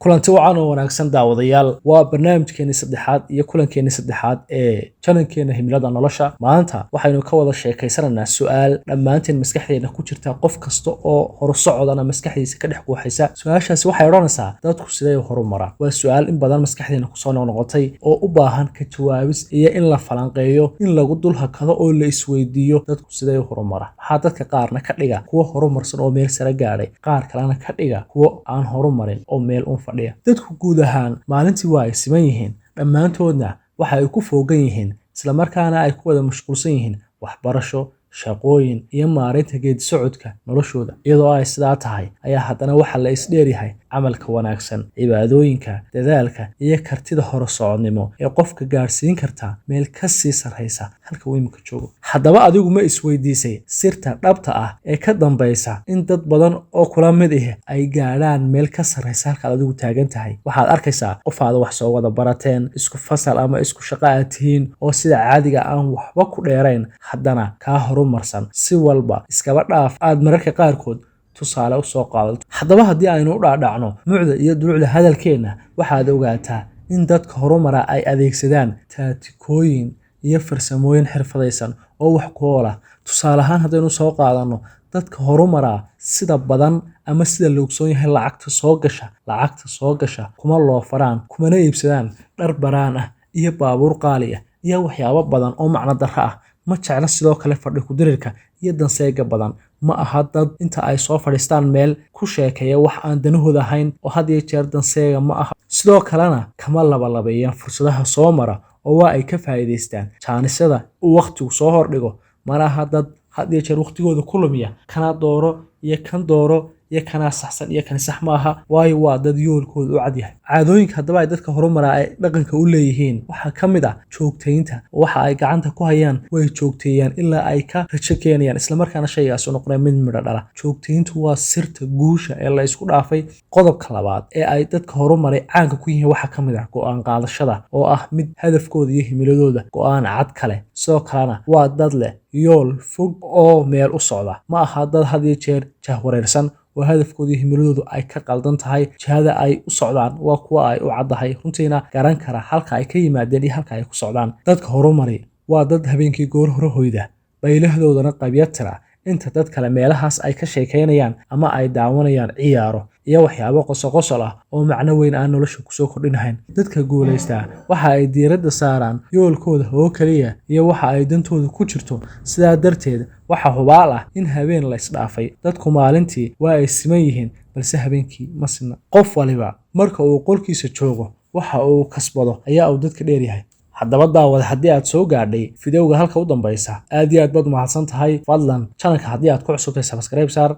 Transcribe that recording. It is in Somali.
kulanti wacan oo wanaagsan daawadayaal waa barnaamijkeeni saddexaad iyo kulankeeni saddexaad ee channelkeena himilada nolosha. maanta waxaynu ka wada sheekaysanaynaa su'aal dhammaanteen maskaxdeena ku jirta qof kasta oo horusocodana maskaxdiisa ka dhex guuxaysa. su'aashaasi waxay odhanaysaa dadku sidee u horumaraan. waa su'aal in badan maskaxdeena kusoo noqnoqotay oo u baahan ka jawaabis iyo in la falanqeeyo, in lagu dul hakado oo la isweydiiyo dadku sidee u horumaraan. waxaa dadka qaarna ka dhiga kuwa horumarsan oo meel sare gaadhay, qaar kalena ka dhiga kuwa aan horumarin oo meel dadku guud ahaan maalintii waa ay siman yihiin, dhammaantoodna waxa ay ku foogan yihiin isla markaana ay ku wada mashquulsan yihiin waxbarasho, shaqooyin iyo maareynta geedi socodka noloshooda. iyadoo ay sidaa tahay ayaa haddana waxa la isdheeryahay camalka wanaagsan, cibaadooyinka, dadaalka iyo kartida horusocodnimo ee qofka gaadhsiin karta meel ka sii sarraysa halka uu imika joogo. haddaba adigu ma isweydiisay sirta dhabta ah ee ka dambaysa in dad badan oo kula mid ah ay gaadhaan meel ka sarraysa halkaad adigu taagan tahay? waxaad arkaysaa qof aad wax soo wada barateen, isku fasal ama isku shaqo aad tihiin, oo sida caadiga aan waxba ku dheerayn haddana kaa horumarsan si walba iskaba dhaaf aad mararka qaarkood tusaale u soo qaadato. haddaba haddii aynu u dhaadhacno mucda iyo dulucda hadalkeenna, waxaad ogaataa in dadka horumara ay adeegsadaan taatikooyin iyo farsamooyin xirfadaysan oo wax ku ool ah. tusaale ahaan haddaynu soo qaadanno, dadka horumara sida badan ama sida la ogsoon yahay lacagta soo gasha kuma loofaraan, kumana iibsadaan dhar baraan ah iyo baabuur qaali ah iyo waxyaabo badan oo macno darro ah. ma jecla sidoo kale fadhi ku-dirirka iyo danseega badan. ma aha dad inta ay soo fadhiistaan meel ku sheekeeya wax aan danahooda ahayn oo had iyo jeer danseega ma aha. sidoo kalena kama labalabeeyaan fursadaha soo mara oo waa ay ka faa'iidaystaan jaanisada uu wakhtigu soo hordhigo. mana aha dad had iyo jeer wakhtigooda ku lumiya kana dooro iyo kan dooro iyo kana saxsan iyo kan sax ma aha, waayo waa dad yoolkooda u cad yahay. caadooyinka haddaba ay dadka horumara ay dhaqanka u leeyihiin waxaa ka mid ah joogtaynta. waxa ay gacanta ku hayaan way joogteeyaan ilaa ay ka rajo keenayaan, islamarkaana shaygaas u noqonaya mid midho dhala. joogtayntu waa sirta guusha ee la isku dhaafay. qodobka labaad ee ay dadka horumaray caanka ku yihiin waxaa ka mid ah go'aan qaadashada, oo ah mid hadafkooda iyo himiladooda go'aan cad kale. sidoo kalena waa dad leh yool fog oo meel u socda. ma aha dad had iyo jeer jahwareersan oo hadafkooda iyo himiladoodu ay ka qaldan tahay. jihada ay u socdaan waa kuwa ay u caddahay, runtiina garan kara halka ay ka yimaadeen iyo halka ay ku socdaan. dadka horumari waa dad habeenkii goor hore hoyda, baylahadoodana qabya tira inta dad kale meelahaas ay ka sheekaynayaan ama ay daawanayaan ciyaaro iyo waxyaabo qosol ah oo macno weyn aan nolosha kusoo kordhinahayn. dadka guulaystaa waxa ay diiradda saaraan yoolkooda oo kaliya iyo waxa ay dantooda ku jirto. sidaa darteed waxa hubaal ah in habeen la isdhaafay. dadku maalintii waa ay siman yihiin, balse habeenkii ma sinna. qof waliba marka uu qolkiisa joogo waxa uu kasbado ayaa uu dadka dheeryahay. haddaba daawada, haddii aad soo gaadhay fideowga halka u dambaysa, aad iyo aad baad mahadsan tahay. fadlan channelka haddii aad ku cusubtay subscribe saar.